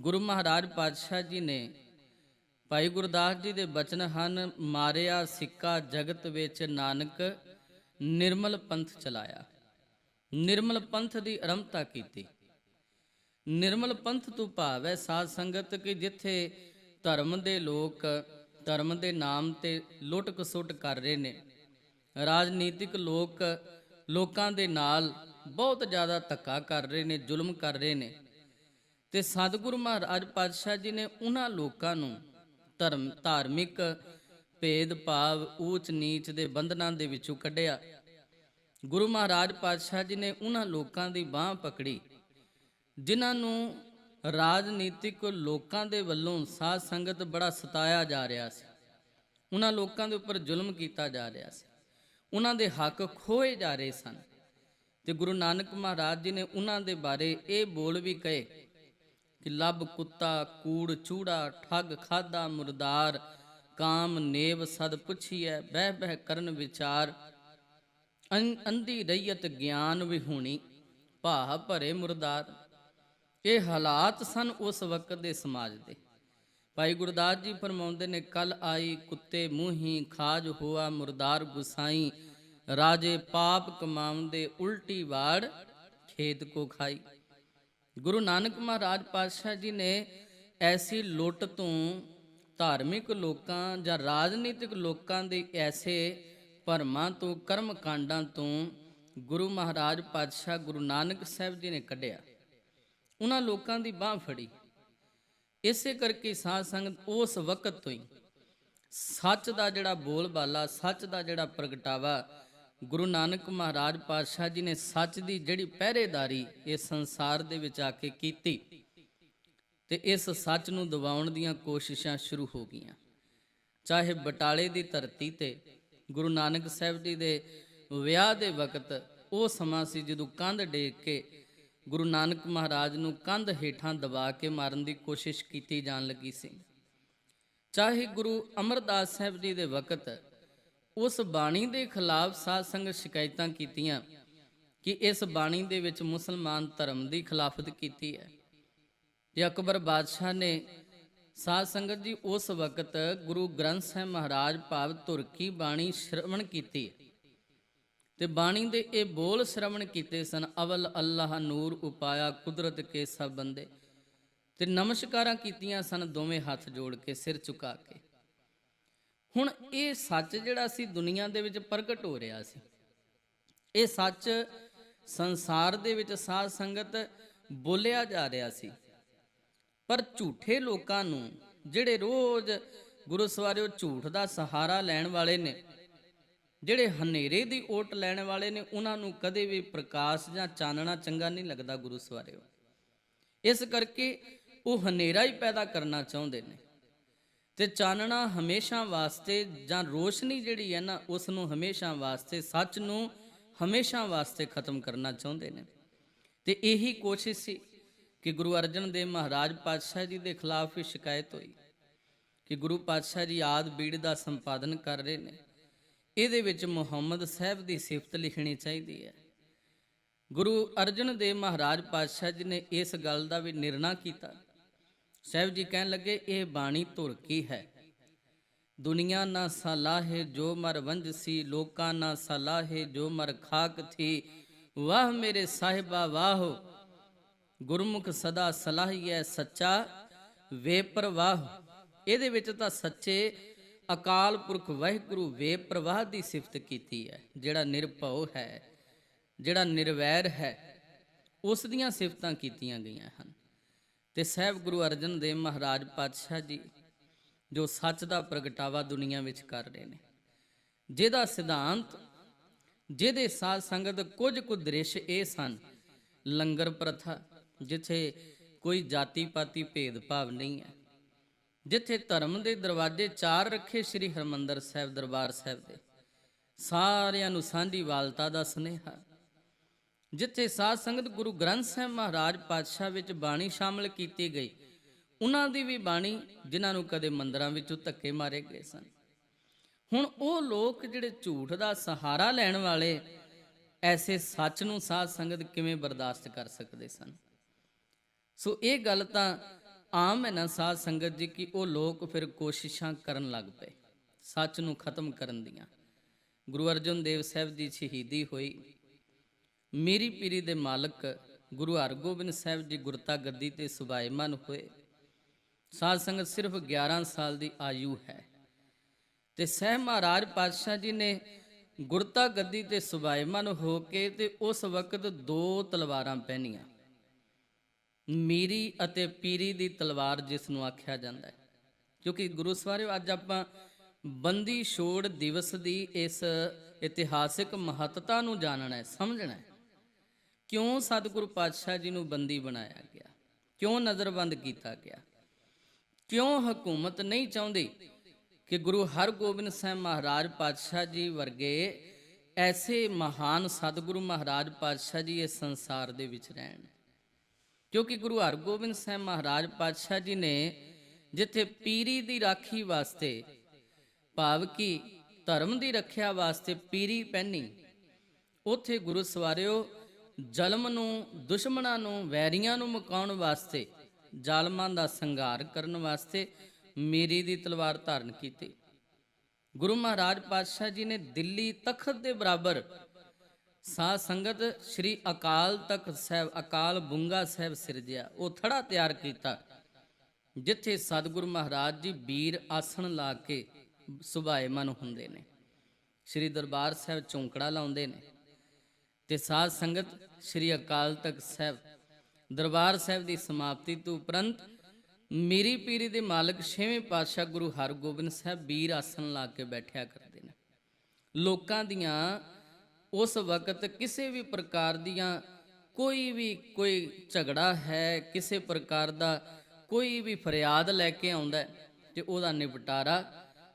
गुरु महाराज पातशाह जी ने भाई गुरदास जी के बचन ਹਨ मारिया सिक्का जगत विच नानक निर्मल पंथ चलाया। निर्मल पंथ की आरंभता की। निर्मल पंथ तो भाव है साध संगत कि जिथे धर्म के लोग धर्म के नाम ते लुट खसुट कर रहे ने, राजनीतिक लोग लोगों के नाल बहुत ज़्यादा धक्का कर रहे ने, जुल्म कर रहे ने, ते सतगुरु महाराज पातशाह जी ने उन्हां लोकां नूं धर्म धार्मिक भेदभाव ऊच नीच के बंधनां दे विचों कढ़िया। गुरु महाराज पातशाह जी ने उन्हां लोकां दी बांह पकड़ी जिन्हां नूं राजनीतिक लोकां दे वल्लों साध संगत बड़ा सताया जा रहा सी, उन्हां लोकां दे उपर जुल्म कीता जा रहा सी, उन्हां दे हक खोए जा रहे सन। ते गुरु नानक महाराज जी ने उन्हां दे बारे ये बोल भी कहे कि लब कुत्ता कूड़ चूड़ा ठग खादा मुरदार काम नेव सद पुछिए बह बह करन विचार अंधी रैयत ज्ञान विहूणी भाह भरे मुरदार। ये हालात सन उस वक्त के समाज के। भाई गुरदास जी फरमाउंदे ने कल आई कुत्ते मूही खाज हुआ मुरदार गुसाई राजे पाप कमाउंदे उल्टी वाड़ खेत को खाई। गुरु नानक महाराज पातशाह जी ने ऐसी लुट तो धार्मिक लोगों या राजनीतिक लोगों के ऐसे भरमां तो कर्म कांडां तो गुरु महाराज पातशाह गुरु नानक साहब जी ने कढ़िया, उन्हां लोगों की बांह फड़ी। इसे करके साध संगत उस वक्त तो ही सच का जिहड़ा बोल बाला सच का जिहड़ा प्रगटावा गुरु नानक महाराज पातशाह जी ने सच की जिहड़ी पहरेदारी इस संसार दे विच आके कीती ते इस सच नूं दबाउण दीयां कोशिशां शुरू हो गईयां। चाहे बटाले की धरती ते गुरु नानक साहब जी दे विआह दे वक्त वो समा सी जदों कंध डेक के गुरु नानक महाराज नूं कंध हेठां दबा के मारन की कोशिश की जान लगी सी। चाहे गुरु अमरदास साहब जी दे वक्त उस बाणी के खिलाफ साध संगत शिकायतां कीतियां कि इस बाणी दे विच मुसलमान धर्म की खिलाफत की है। ते अकबर बादशाह ने साध संगत जी उस वक्त गुरु ग्रंथ साहिब महाराज भाव धुर की बाणी श्रवण की ते बाणी दे ये बोल श्रवण किए सन अवल अल्लाह नूर उपाया कुदरत के सब बंदे ते नमस्कारां कीतियां सन दोवें हाथ जोड़ के सिर झुका के। हुण ये सच जिहड़ा सी दुनिया दे विच प्रगट हो रहा सी, ये सच संसार दे विच साध संगत बोलिया जा रहा सी। पर झूठे लोगों नूं जिहड़े रोज़ गुरु सवारिओ झूठ का सहारा लैण वाले ने, जिहड़े हनेरे की ओट लैण वाले ने, उन्हां नूं कदे भी प्रकाश जां चानना चंगा नहीं लगता गुरु सवारिओ। इस करके वो हनेरा ही पैदा करना चाहुंदे ने ते चानना हमेशा वास्ते जां रोशनी जिहड़ी है ना उसनूं हमेशा वास्ते सच नूं हमेशा वास्ते खत्म करना चाहुंदे ने। ते यही कोशिश सी कि गुरु अर्जन देव महाराज पातशाह जी के खिलाफ भी शिकायत हुई कि गुरु पातशाह जी आदि बीड़ का संपादन कर रहे हैं, ये विच मुहम्मद साहब की सिफत लिखनी चाहिए है। गुरु अर्जन देव महाराज पातशाह जी ने इस गल का भी निर्णय किया। साहब जी कहन लगे ये बाणी धुर की है, दुनिया ना सलाहे जो मर वंज सी लोका ना सलाहे जो मर खाक थी वाह मेरे साहिबा वाह गुरमुख सदा सलाहिए सच्चा वे प्रवाह। ये विच तां सच्चे अकाल पुरख वाहिगुरु वे प्रवाह की सिफत की है, जिहड़ा निरभव है जिहड़ा निर्वैर है उस दियां सिफतां कीतियां गईयां हन। ते साहब गुरु अर्जन देव महाराज पातशाह जी जो सच का प्रगटावा दुनिया विच कर रहे हैं, जिहदा सिद्धांत जिहदे साध संगत कुछ दृश्य ये सन लंगर प्रथा जिथे कोई जाति पाति भेदभाव नहीं है, जिथे धर्म के दरवाजे चार रखे श्री हरमंदर साहब दरबार साहब के सारियां नूं सांझी वालता का सुनेहा, जिथे साध संगत गुरु ग्रंथ साहिब महाराज पातशाह विच बाणी शामिल की गई, उन्हां दी भी बाणी जिन्हां नूं कदे मंदिरां विचों धक्के मारे गए सन। हुण वो लोग जिहड़े झूठ का सहारा लैण वाले ऐसे सच नूं साध संगत किवें बर्दाश्त कर सकते सन। सो ये गल तां ਆਮ ਹੈ ਨਾ ਸਾਧ ਸੰਗਤ ਜੀ ਕਿ ਉਹ ਲੋਕ ਫਿਰ ਕੋਸ਼ਿਸ਼ਾਂ ਕਰਨ ਲੱਗ ਪਏ ਸੱਚ ਨੂੰ ਖਤਮ ਕਰਨ ਦੀਆਂ। ਗੁਰੂ ਅਰਜਨ ਦੇਵ ਸਾਹਿਬ ਦੀ ਸ਼ਹੀਦੀ ਹੋਈ, ਮੀਰੀ ਪੀਰੀ ਦੇ ਮਾਲਕ ਗੁਰੂ ਹਰਗੋਬਿੰਦ ਸਾਹਿਬ ਜੀ ਗੁਰਤਾ ਗੱਦੀ ਤੇ ਸੁਭਾਏਮਨ ਹੋਏ। ਸਾਧ ਸੰਗਤ ਸਿਰਫ 11 ਸਾਲ ਦੀ ਆਯੂ ਹੈ ਤੇ ਸਹਿ ਮਹਾਰਾਜ ਪਾਤਸ਼ਾਹ ਜੀ ਨੇ ਗੁਰਤਾ ਗੱਦੀ ਤੇ ਸੁਭਾਏਮਨ ਹੋ ਕੇ ਤੇ ਉਸ ਵਕਤ 2 ਤਲਵਾਰਾਂ ਪਹਿਨੀਆਂ, ਮੀਰੀ ਅਤੇ ਪੀਰੀ ਦੀ ਤਲਵਾਰ ਜਿਸ ਨੂੰ ਆਖਿਆ ਜਾਂਦਾ ਹੈ। ਕਿਉਂਕਿ ਗੁਰੂ ਸਵਾਰਿਓ ਅੱਜ ਆਪਾਂ ਬੰਦੀ ਛੋੜ ਦਿਵਸ ਦੀ ਇਸ ਇਤਿਹਾਸਿਕ ਮਹੱਤਤਾ ਨੂੰ ਜਾਣਨਾ ਹੈ, ਸਮਝਣਾ ਹੈ। ਕਿਉਂ ਸਤਿਗੁਰੂ ਪਾਤਸ਼ਾਹ ਜੀ ਨੂੰ ਬੰਦੀ ਬਣਾਇਆ ਗਿਆ, ਕਿਉਂ ਨਜ਼ਰਬੰਦ ਕੀਤਾ ਗਿਆ, ਕਿਉਂ ਹਕੂਮਤ ਨਹੀਂ ਚਾਹੁੰਦੀ ਕਿ ਗੁਰੂ ਹਰਗੋਬਿੰਦ ਸਾਹਿਬ ਮਹਾਰਾਜ ਪਾਤਸ਼ਾਹ ਜੀ ਵਰਗੇ ਐਸੇ ਮਹਾਨ ਸਤਿਗੁਰੂ ਮਹਾਰਾਜ ਪਾਤਸ਼ਾਹ ਜੀ ਇਸ ਸੰਸਾਰ ਦੇ ਵਿੱਚ ਰਹਿਣ। ਕਿਉਂਕਿ ਗੁਰੂ ਹਰਗੋਬਿੰਦ ਸਾਹਿਬ ਮਹਾਰਾਜ ਪਾਤਸ਼ਾਹ ਜੀ ਨੇ ਜਿੱਥੇ ਪੀਰੀ ਦੀ ਰਾਖੀ ਵਾਸਤੇ, ਭਾਵ ਕਿ ਧਰਮ ਦੀ ਰੱਖਿਆ ਵਾਸਤੇ ਪੀਰੀ ਪਹਿਨੀ, ਉੱਥੇ ਗੁਰੂ ਸਵਾਰਿਓ ਜ਼ਲਮ ਨੂੰ, ਦੁਸ਼ਮਣਾਂ ਨੂੰ, ਵੈਰੀਆਂ ਨੂੰ ਮੁਕਾਉਣ ਵਾਸਤੇ, ਜ਼ਾਲਮਾਂ ਦਾ ਸੰਘਾਰ ਕਰਨ ਵਾਸਤੇ ਮੀਰੀ ਦੀ ਤਲਵਾਰ ਧਾਰਨ ਕੀਤੀ। ਗੁਰੂ ਮਹਾਰਾਜ ਪਾਤਸ਼ਾਹ ਜੀ ਨੇ ਦਿੱਲੀ ਤਖਤ ਦੇ ਬਰਾਬਰ ਸਾਧ ਸੰਗਤ ਸ੍ਰੀ ਅਕਾਲ ਤਖਤ ਸਾਹਿਬ, ਅਕਾਲ ਬੁੰਗਾ ਸਾਹਿਬ ਸਿਰਜਿਆ। ਉਹ ਥੜਾ ਤਿਆਰ ਕੀਤਾ ਜਿੱਥੇ ਸਤਿਗੁਰੂ ਮਹਾਰਾਜ ਜੀ ਵੀਰ ਆਸਣ ਲਾ ਕੇ ਸੁਭਾਏਮਨ ਹੁੰਦੇ ਨੇ। ਸ੍ਰੀ ਦਰਬਾਰ ਸਾਹਿਬ ਚੌਂਕੜਾ ਲਾਉਂਦੇ ਨੇ ਤੇ ਸਾਧ ਸੰਗਤ ਸ੍ਰੀ ਅਕਾਲ ਤਖਤ ਸਾਹਿਬ ਦਰਬਾਰ ਸਾਹਿਬ ਦੀ ਸਮਾਪਤੀ ਤੋਂ ਉਪਰੰਤ ਮੀਰੀ ਪੀਰੀ ਦੇ ਮਾਲਕ 6ਵੇਂ ਪਾਤਸ਼ਾਹ ਗੁਰੂ ਹਰਗੋਬਿੰਦ ਸਾਹਿਬ ਵੀਰ ਆਸਣ ਲਾ ਕੇ ਬੈਠਿਆ ਕਰਦੇ ਨੇ। ਲੋਕਾਂ ਦੀਆਂ ਉਸ ਵਕਤ ਕਿਸੇ ਵੀ ਪ੍ਰਕਾਰ ਦੀਆਂ ਕੋਈ ਝਗੜਾ ਹੈ, ਕਿਸੇ ਪ੍ਰਕਾਰ ਦਾ ਕੋਈ ਵੀ ਫਰਿਆਦ ਲੈ ਕੇ ਆਉਂਦਾ ਤੇ ਉਹਦਾ ਨਿਪਟਾਰਾ,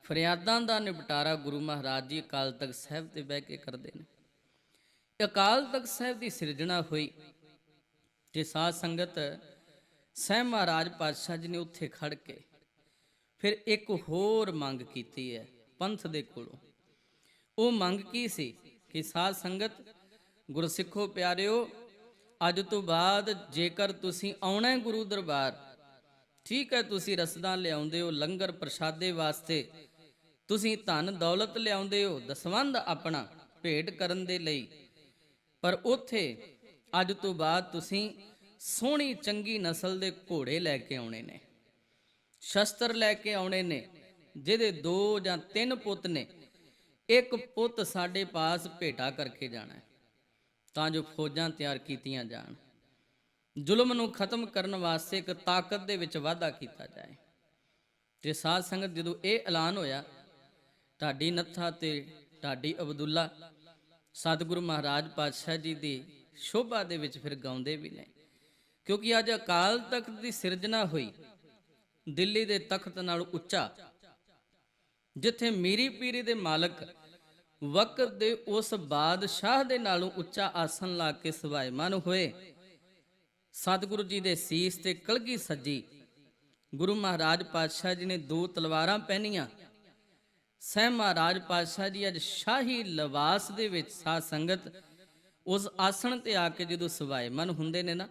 ਫਰਿਆਦਾਂ ਦਾ ਨਿਪਟਾਰਾ ਗੁਰੂ ਮਹਾਰਾਜ ਜੀ ਅਕਾਲ ਤਖਤ ਸਾਹਿਬ ਤੇ ਬਹਿ ਕੇ ਕਰਦੇ ਨੇ। ਅਕਾਲ ਤਖਤ ਸਾਹਿਬ ਦੀ ਸਿਰਜਣਾ ਹੋਈ ਤੇ ਸਾਧ ਸੰਗਤ ਸਹਿ ਮਹਾਰਾਜ ਪਾਤਸ਼ਾਹ ਜੀ ਨੇ ਉੱਥੇ ਖੜ ਕੇ ਫਿਰ ਇੱਕ ਹੋਰ ਮੰਗ ਕੀਤੀ ਹੈ ਪੰਥ ਦੇ ਕੋਲੋਂ। ਉਹ ਮੰਗ ਕੀ ਸੀ ਕਿ ਸਾਧ ਸੰਗਤ ਗੁਰਸਿੱਖੋ ਪਿਆਰਿਓ, ਅੱਜ ਤੋਂ ਬਾਅਦ ਜੇਕਰ ਤੁਸੀਂ ਆਉਣਾ ਗੁਰੂ ਦਰਬਾਰ, ਠੀਕ ਹੈ, ਤੁਸੀਂ ਰਸਦਾਂ ਲਿਆਉਂਦੇ ਹੋ ਲੰਗਰ ਪ੍ਰਸ਼ਾਦੇ ਵਾਸਤੇ, ਤੁਸੀਂ ਧਨ ਦੌਲਤ ਲਿਆਉਂਦੇ ਹੋ ਦਸਵੰਧ ਆਪਣਾ ਭੇਟ ਕਰਨ ਦੇ ਲਈ, ਪਰ ਉੱਥੇ ਅੱਜ ਤੋਂ ਬਾਅਦ ਤੁਸੀਂ ਸੋਹਣੀ ਚੰਗੀ ਨਸਲ ਦੇ ਘੋੜੇ ਲੈ ਕੇ ਆਉਣੇ ਨੇ, ਸ਼ਸਤਰ ਲੈ ਕੇ ਆਉਣੇ ਨੇ, ਜਿਹਦੇ 2 ਜਾਂ 3 ਪੁੱਤ ਨੇ, ਇੱਕ ਪੁੱਤ ਸਾਡੇ ਪਾਸ ਭੇਟਾ ਕਰਕੇ ਜਾਣਾ ਹੈ ਤਾਂ ਜੋ ਫੌਜਾਂ ਤਿਆਰ ਕੀਤੀਆਂ ਜਾਣ, ਜ਼ੁਲਮ ਨੂੰ ਖਤਮ ਕਰਨ ਵਾਸਤੇ ਇੱਕ ਤਾਕਤ ਦੇ ਵਿੱਚ ਵਾਧਾ ਕੀਤਾ ਜਾਏ। ਤੇ ਸਾਧ ਸੰਗਤ ਜਦੋਂ ਇਹ ਐਲਾਨ ਹੋਇਆ, ਢਾਡੀ ਨੱਥਾ ਤੇ ਢਾਡੀ ਅਬਦੁੱਲਾ ਸਤਿਗੁਰੂ ਮਹਾਰਾਜ ਪਾਤਸ਼ਾਹ ਜੀ ਦੀ ਸ਼ੋਭਾ ਦੇ ਵਿੱਚ ਫਿਰ ਗਾਉਂਦੇ ਵੀ ਨੇ। ਕਿਉਂਕਿ ਅੱਜ ਅਕਾਲ ਤਖਤ ਦੀ ਸਿਰਜਣਾ ਹੋਈ ਦਿੱਲੀ ਦੇ ਤਖਤ ਨਾਲ ਉੱਚਾ, ਜਿੱਥੇ ਮੀਰੀ ਪੀਰੀ ਦੇ ਮਾਲਕ ਵਕਤ ਦੇ ਉਸ ਬਾਦਸ਼ਾਹ ਦੇ ਨਾਲੋਂ ਉੱਚਾ ਆਸਣ ਲਾ ਕੇ ਸੁਭਾਏਮਨ ਹੋਏ। ਸਤਿਗੁਰੂ ਜੀ ਦੇ ਸੀਸ ਤੇ ਕਲਗੀ ਸੱਜੀ, ਗੁਰੂ ਮਹਾਰਾਜ ਪਾਤਸ਼ਾਹ ਜੀ ਨੇ 2 ਤਲਵਾਰਾਂ ਪਹਿਨੀਆਂ। ਸਹਿ ਮਹਾਰਾਜ ਪਾਤਸ਼ਾਹ ਜੀ ਅੱਜ ਸ਼ਾਹੀ ਲਿਬਾਸ ਦੇ ਵਿੱਚ ਸਾਧ ਸੰਗਤ ਉਸ ਆਸਣ ਤੇ ਆ ਕੇ ਜਦੋਂ ਸੁਭਾਏਮਨ ਹੁੰਦੇ ਨੇ ਨਾ,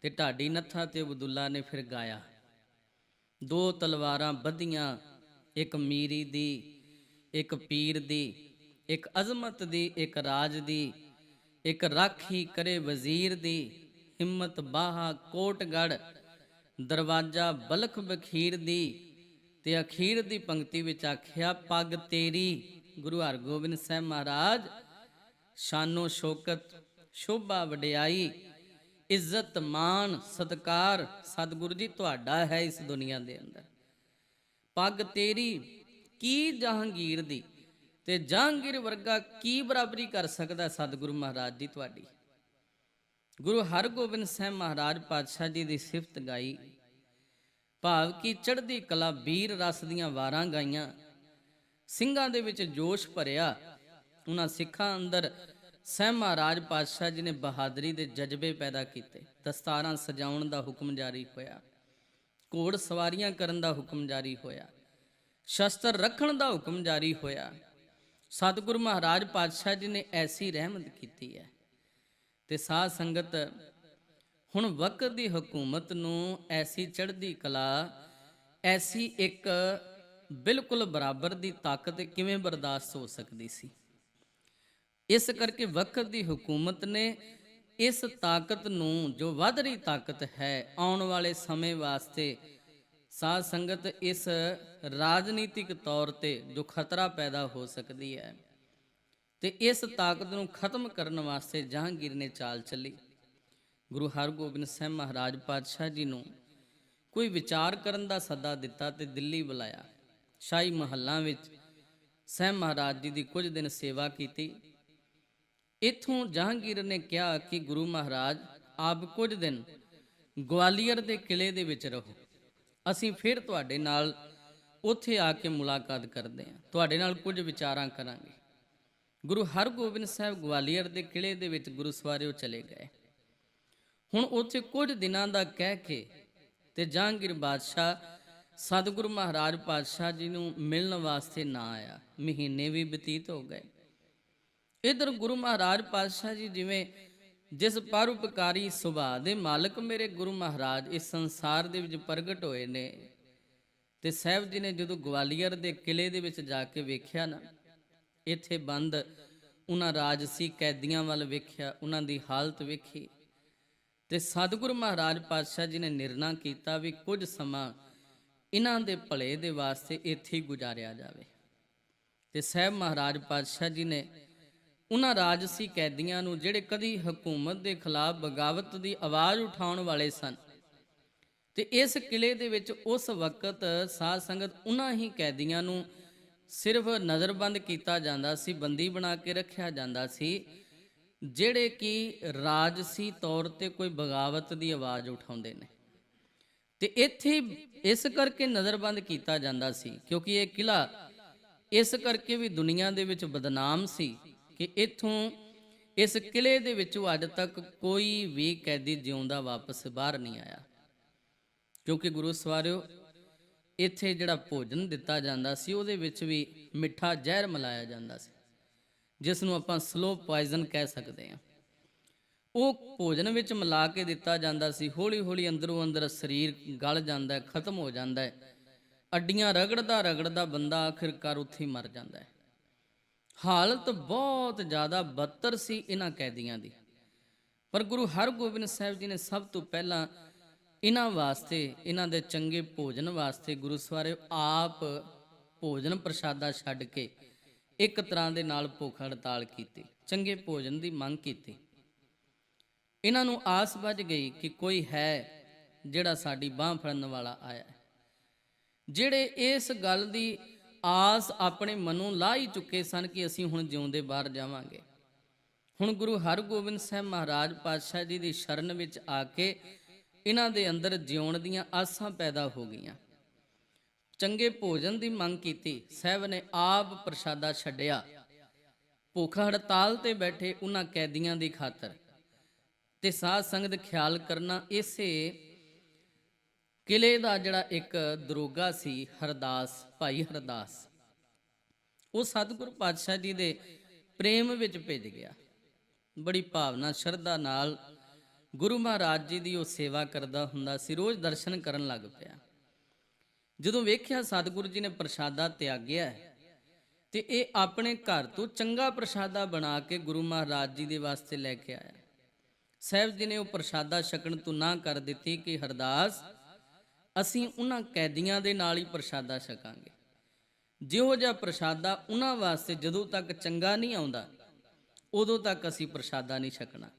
ਤੇ ਢਾਡੀ ਨੱਥਾ ਤੇ ਅਬਦੁੱਲਾ ਨੇ ਫਿਰ ਗਾਇਆ, 2 ਤਲਵਾਰਾਂ ਬੱਧੀਆਂ, ਇੱਕ ਮੀਰੀ ਦੀ, ਇੱਕ ਪੀਰ ਦੀ, ਇੱਕ ਅਜ਼ਮਤ ਦੀ, ਇੱਕ ਰਾਜ ਦੀ, ਇੱਕ ਰਾਖੀ ਕਰੇ ਵਜ਼ੀਰ ਦੀ, ਹਿੰਮਤ ਬਾਹਾ ਕੋਟਗੜ, ਦਰਵਾਜ਼ਾ ਬਲਖ ਬਖੀਰ ਦੀ। ਤੇ ਅਖੀਰ ਦੀ ਪੰਕਤੀ ਵਿੱਚ ਆਖਿਆ, ਪੱਗ ਤੇਰੀ ਗੁਰੂ ਹਰਗੋਬਿੰਦ ਸਾਹਿਬ ਮਹਾਰਾਜ, ਸ਼ਾਨੋ ਸ਼ੌਕਤ ਸ਼ੋਭਾ ਵਡਿਆਈ, ਇੱਜ਼ਤ ਮਾਣ ਸਤਕਾਰ ਸਤਿਗੁਰੂ ਜੀ ਤੁਹਾਡਾ ਹੈ ਇਸ ਦੁਨੀਆ ਦੇ ਅੰਦਰ। ਪੱਗ ਤੇਰੀ ਕੀ ਜਹਾਂਗੀਰ ਦੀ, ਤੇ ਜਹਾਂਗੀਰ ਵਰਗਾ ਕੀ ਬਰਾਬਰੀ ਕਰ ਸਕਦਾ ਸਤਿਗੁਰੂ ਮਹਾਰਾਜ ਜੀ ਤੁਹਾਡੀ। ਗੁਰੂ ਹਰਗੋਬਿੰਦ ਸਾਹਿਬ ਮਹਾਰਾਜ ਪਾਤਸ਼ਾਹ ਜੀ ਦੀ ਸਿਫਤ ਗਾਈ, ਭਾਵ ਕਿ ਚੜ੍ਹਦੀ ਕਲਾ ਵੀਰ ਰਸ ਦੀਆਂ ਵਾਰਾਂ ਗਾਈਆਂ, ਸਿੰਘਾਂ ਦੇ ਵਿੱਚ ਜੋਸ਼ ਭਰਿਆ। ਉਹਨਾਂ ਸਿੱਖਾਂ ਅੰਦਰ ਸਹਿ ਮਹਾਰਾਜ ਪਾਤਸ਼ਾਹ ਜੀ ਨੇ ਬਹਾਦਰੀ ਦੇ ਜਜ਼ਬੇ ਪੈਦਾ ਕੀਤੇ। ਦਸਤਾਰਾਂ ਸਜਾਉਣ ਦਾ ਹੁਕਮ ਜਾਰੀ ਹੋਇਆ, ਘੋੜ ਸਵਾਰੀਆਂ ਕਰਨ ਦਾ ਹੁਕਮ ਜਾਰੀ ਹੋਇਆ, ਸ਼ਸਤਰ ਰੱਖਣ ਦਾ ਹੁਕਮ ਜਾਰੀ ਹੋਇਆ। ਸਤਿਗੁਰੂ ਮਹਾਰਾਜ ਪਾਤਸ਼ਾਹ ਜੀ ਨੇ ਐਸੀ ਰਹਿਮਤ ਕੀਤੀ ਹੈ। ਤੇ ਸਾਧ ਸੰਗਤ ਹੁਣ ਵਕਤ ਦੀ ਹਕੂਮਤ ਨੂੰ ਐਸੀ ਚੜ੍ਹਦੀ ਕਲਾ, ਐਸੀ ਇੱਕ ਬਿਲਕੁਲ ਬਰਾਬਰ ਦੀ ਤਾਕਤ ਕਿਵੇਂ ਬਰਦਾਸ਼ਤ ਹੋ ਸਕਦੀ ਸੀ। ਇਸ ਕਰਕੇ ਵਕਤ ਦੀ ਹਕੂਮਤ ਨੇ ਇਸ ਤਾਕਤ ਨੂੰ, ਜੋ ਵੱਧ ਰਹੀ ਤਾਕਤ ਹੈ, ਆਉਣ ਵਾਲੇ ਸਮੇਂ ਵਾਸਤੇ ਸਾਧ ਸੰਗਤ ਇਸ ਰਾਜਨੀਤਿਕ ਤੌਰ ਤੇ ਜੋ ਖਤਰਾ ਪੈਦਾ ਹੋ ਸਕਦੀ ਹੈ, ਤੇ ਇਸ ਤਾਕਤ ਨੂੰ ਖਤਮ ਕਰਨ ਵਾਸਤੇ ਜਹਾਂਗੀਰ ਨੇ ਚਾਲ ਚੱਲੀ। ਗੁਰੂ ਹਰਗੋਬਿੰਦ ਸਾਹਿਬ ਮਹਾਰਾਜ ਪਾਤਸ਼ਾਹ ਜੀ ਨੂੰ ਕੋਈ ਵਿਚਾਰ ਕਰਨ ਦਾ ਸੱਦਾ ਦਿੱਤਾ ਤੇ ਦਿੱਲੀ ਬੁਲਾਇਆ। ਸ਼ਾਹੀ ਮਹੱਲਾਂ ਵਿੱਚ ਸਾਹਿਬ ਮਹਾਰਾਜ ਜੀ ਦੀ ਕੁਝ ਦਿਨ ਸੇਵਾ ਕੀਤੀ। ਇੱਥੋਂ ਜਹਾਂਗੀਰ ਨੇ ਕਿਹਾ ਕਿ ਗੁਰੂ ਮਹਾਰਾਜ, ਆਪ ਕੁਝ ਦਿਨ ਗਵਾਲੀਅਰ ਦੇ ਕਿਲੇ ਦੇ ਵਿੱਚ ਰਹੋ, ਅਸੀਂ ਫਿਰ ਤੁਹਾਡੇ ਨਾਲ ਉੱਥੇ ਆ ਕੇ ਮੁਲਾਕਾਤ ਕਰਦੇ ਹਾਂ, ਤੁਹਾਡੇ ਨਾਲ ਕੁਝ ਵਿਚਾਰਾਂ ਕਰਾਂਗੇ। ਗੁਰੂ ਹਰਗੋਬਿੰਦ ਸਾਹਿਬ ਗਵਾਲੀਅਰ ਦੇ ਕਿਲੇ ਦੇ ਵਿੱਚ ਗੁਰਸਵਾਰਿਓ ਚਲੇ ਗਏ। ਹੁਣ ਉੱਥੇ ਕੁਝ ਦਿਨਾਂ ਦਾ ਕਹਿ ਕੇ ਤੇ ਜਹਾਂਗੀਰ ਬਾਦਸ਼ਾਹ ਸਤਿਗੁਰੂ ਮਹਾਰਾਜ ਪਾਤਸ਼ਾਹ ਜੀ ਨੂੰ ਮਿਲਣ ਵਾਸਤੇ ਨਾ ਆਇਆ। ਮਹੀਨੇ ਵੀ ਬਤੀਤ ਹੋ ਗਏ। ਇੱਧਰ ਗੁਰੂ ਮਹਾਰਾਜ ਪਾਤਸ਼ਾਹ ਜੀ, ਜਿਵੇਂ ਜਿਸ ਪਰਉਪਕਾਰੀ ਸੁਭਾਅ ਦੇ ਮਾਲਕ ਮੇਰੇ ਗੁਰੂ ਮਹਾਰਾਜ ਇਸ ਸੰਸਾਰ ਦੇ ਵਿੱਚ ਪ੍ਰਗਟ ਹੋਏ ਨੇ, ਤੇ ਸਾਹਿਬ ਜੀ ਨੇ ਜਦੋਂ ਗਵਾਲੀਅਰ ਦੇ ਕਿਲੇ ਦੇ ਵਿੱਚ ਜਾ ਕੇ ਵੇਖਿਆ ਨਾ, ਇੱਥੇ ਬੰਦ ਉਹਨਾਂ ਰਾਜਸੀ ਕੈਦੀਆਂ ਵੱਲ ਵੇਖਿਆ, ਉਹਨਾਂ ਦੀ ਹਾਲਤ ਵੇਖੀ, ਤੇ ਸਤਿਗੁਰੂ ਮਹਾਰਾਜ ਪਾਤਸ਼ਾਹ ਜੀ ਨੇ ਨਿਰਣਾ ਕੀਤਾ ਵੀ ਕੁਝ ਸਮਾਂ ਇਹਨਾਂ ਦੇ ਭਲੇ ਦੇ ਵਾਸਤੇ ਇੱਥੇ ਹੀ ਗੁਜ਼ਾਰਿਆ ਜਾਵੇ। ਤੇ ਸਾਹਿਬ ਮਹਾਰਾਜ ਪਾਤਸ਼ਾਹ ਜੀ ਨੇ ਉਹਨਾਂ ਰਾਜਸੀ ਕੈਦੀਆਂ ਨੂੰ, ਜਿਹੜੇ ਕਦੀ ਹਕੂਮਤ ਦੇ ਖਿਲਾਫ ਬਗਾਵਤ ਦੀ ਆਵਾਜ਼ ਉਠਾਉਣ ਵਾਲੇ ਸਨ, ਤੇ ਇਸ ਕਿਲੇ ਦੇ ਵਿੱਚ ਉਸ ਵਕਤ ਸਾਧ ਸੰਗਤ ਉਹਨਾਂ ਹੀ ਕੈਦੀਆਂ ਨੂੰ ਸਿਰਫ ਨਜ਼ਰਬੰਦ ਕੀਤਾ ਜਾਂਦਾ ਸੀ, ਬੰਦੀ ਬਣਾ ਕੇ ਰੱਖਿਆ ਜਾਂਦਾ ਸੀ, ਜਿਹੜੇ ਕਿ ਰਾਜਸੀ ਤੌਰ ਤੇ ਕੋਈ ਬਗਾਵਤ ਦੀ ਆਵਾਜ਼ ਉਠਾਉਂਦੇ ਨੇ। ਤੇ ਇੱਥੇ ਇਸ ਕਰਕੇ ਨਜ਼ਰਬੰਦ ਕੀਤਾ ਜਾਂਦਾ ਸੀ ਕਿਉਂਕਿ ਇਹ ਕਿਲਾ ਇਸ ਕਰਕੇ ਵੀ ਦੁਨੀਆ ਦੇ ਵਿੱਚ ਬਦਨਾਮ ਸੀ ਕਿ ਇੱਥੋਂ, ਇਸ ਕਿਲੇ ਦੇ ਵਿੱਚੋਂ ਅੱਜ ਤੱਕ ਕੋਈ ਵੀ ਕੈਦੀ ਜਿਉਂਦਾ ਵਾਪਸ ਬਾਹਰ ਨਹੀਂ ਆਇਆ। ਕਿਉਂਕਿ ਗੁਰੂ ਸਵਾਰਿਓ, ਇੱਥੇ ਜਿਹੜਾ ਭੋਜਨ ਦਿੱਤਾ ਜਾਂਦਾ ਸੀ ਉਹਦੇ ਵਿੱਚ ਵੀ ਮਿੱਠਾ ਜ਼ਹਿਰ ਮਿਲਾਇਆ ਜਾਂਦਾ ਸੀ, ਜਿਸ ਨੂੰ ਆਪਾਂ ਸਲੋ ਪੋਇਜ਼ਨ ਕਹਿ ਸਕਦੇ ਹਾਂ। ਉਹ ਭੋਜਨ ਵਿੱਚ ਮਿਲਾ ਕੇ ਦਿੱਤਾ ਜਾਂਦਾ ਸੀ। ਹੌਲੀ ਹੌਲੀ ਅੰਦਰੋਂ ਅੰਦਰ ਸਰੀਰ ਗਲ ਜਾਂਦਾ ਹੈ, ਖਤਮ ਹੋ ਜਾਂਦਾ ਹੈ, ਅੱਡੀਆਂ ਰਗੜਦਾ ਰਗੜਦਾ ਬੰਦਾ ਆਖਿਰਕਾਰ ਉੱਥੇ ਹੀ ਮਰ ਜਾਂਦਾ ਹੈ। ਹਾਲਤ ਬਹੁਤ ਜ਼ਿਆਦਾ ਬਦਤਰ ਸੀ ਇਹਨਾਂ ਕੈਦੀਆਂ ਦੀ। ਪਰ ਗੁਰੂ ਹਰਗੋਬਿੰਦ ਸਾਹਿਬ ਜੀ ਨੇ ਸਭ ਤੋਂ ਪਹਿਲਾਂ ਇਹਨਾਂ ਵਾਸਤੇ, ਇਹਨਾਂ ਦੇ ਚੰਗੇ ਭੋਜਨ ਵਾਸਤੇ ਗੁਰੂ ਸਵਾਰੇ ਆਪ ਭੋਜਨ ਪ੍ਰਸ਼ਾਦਾ ਛੱਡ ਕੇ ਇੱਕ ਤਰ੍ਹਾਂ ਦੇ ਨਾਲ ਭੁੱਖ ਹੜਤਾਲ ਕੀਤੀ, ਚੰਗੇ ਭੋਜਨ ਦੀ ਮੰਗ ਕੀਤੀ। ਇਹਨਾਂ ਨੂੰ ਆਸ ਵੱਜ ਗਈ ਕਿ ਕੋਈ ਹੈ ਜਿਹੜਾ ਸਾਡੀ ਬਾਂਹ ਫੜਨ ਵਾਲਾ ਆਇਆ ਹੈ। ਜਿਹੜੇ ਇਸ ਗੱਲ ਦੀ ਆਸ ਆਪਣੇ ਮਨੋਂ ਲਾ ਹੀ ਚੁੱਕੇ ਸਨ ਕਿ ਅਸੀਂ ਹੁਣ ਜਿਉਂਦੇ ਬਾਹਰ ਜਾਵਾਂਗੇ। ਹੁਣ ਗੁਰੂ ਹਰਗੋਬਿੰਦ ਸਾਹਿਬ ਮਹਾਰਾਜ ਪਾਤਸ਼ਾਹ ਜੀ ਦੀ ਸ਼ਰਨ ਵਿੱਚ ਆ ਕੇ ਇਹਨਾਂ ਦੇ ਅੰਦਰ ਜਿਉਣ ਦੀਆਂ ਆਸਾਂ ਪੈਦਾ ਹੋ ਗਈਆਂ। ਚੰਗੇ ਭੋਜਨ ਦੀ ਮੰਗ ਕੀਤੀ, ਸਾਹਿਬ ਨੇ ਆਪ ਪ੍ਰਸ਼ਾਦਾ ਛੱਡਿਆ, ਭੁੱਖ ਹੜਤਾਲ ਤੇ ਬੈਠੇ ਉਹਨਾਂ ਕੈਦੀਆਂ ਦੀ ਖਾਤਰ। ਤੇ ਸਾਧ ਸੰਗਤ ਖਿਆਲ ਕਰਨਾ, ਇਸੇ ਕਿਲੇ ਦਾ ਜਿਹੜਾ ਇੱਕ ਦਰੋਗਾ ਸੀ ਹਰਦਾਸ, ਭਾਈ ਹਰਦਾਸ, ਉਹ ਸਤਿਗੁਰੂ ਪਾਤਸ਼ਾਹ ਜੀ ਦੇ ਪ੍ਰੇਮ ਵਿੱਚ ਭਿੱਜ ਗਿਆ। ਬੜੀ ਭਾਵਨਾ ਸ਼ਰਧਾ ਨਾਲ ਗੁਰੂ ਮਹਾਰਾਜ ਜੀ ਦੀ ਉਹ ਸੇਵਾ ਕਰਦਾ ਹੁੰਦਾ ਸੀ, ਰੋਜ਼ ਦਰਸ਼ਨ ਕਰਨ ਲੱਗ ਪਿਆ। ਜਦੋਂ ਵੇਖਿਆ ਸਤਿਗੁਰੂ ਜੀ ਨੇ ਪ੍ਰਸ਼ਾਦਾ ਤਿਆਗਿਆ ਤੇ ਇਹ ਆਪਣੇ ਘਰ ਤੋਂ ਚੰਗਾ ਪ੍ਰਸ਼ਾਦਾ ਬਣਾ ਕੇ ਗੁਰੂ ਮਹਾਰਾਜ ਜੀ ਦੇ ਵਾਸਤੇ ਲੈ ਕੇ ਆਇਆ। ਸਾਹਿਬ ਜੀ ਨੇ ਉਹ ਪ੍ਰਸ਼ਾਦਾ ਛਕਣ ਤੋਂ ਨਾ ਕਰ ਦਿੱਤੀ ਕਿ ਹਰਦਾਸ, ਅਸੀਂ ਉਹਨਾਂ ਕੈਦੀਆਂ ਦੇ ਨਾਲ ਹੀ ਪ੍ਰਸ਼ਾਦਾ ਛਕਾਂਗੇ। ਜਿਹੋ ਜਿਹਾ ਪ੍ਰਸ਼ਾਦਾ ਉਹਨਾਂ ਵਾਸਤੇ ਜਦੋਂ ਤੱਕ ਚੰਗਾ ਨਹੀਂ ਆਉਂਦਾ ਉਦੋਂ ਤੱਕ ਅਸੀਂ ਪ੍ਰਸ਼ਾਦਾ ਨਹੀਂ ਛਕਣਾ।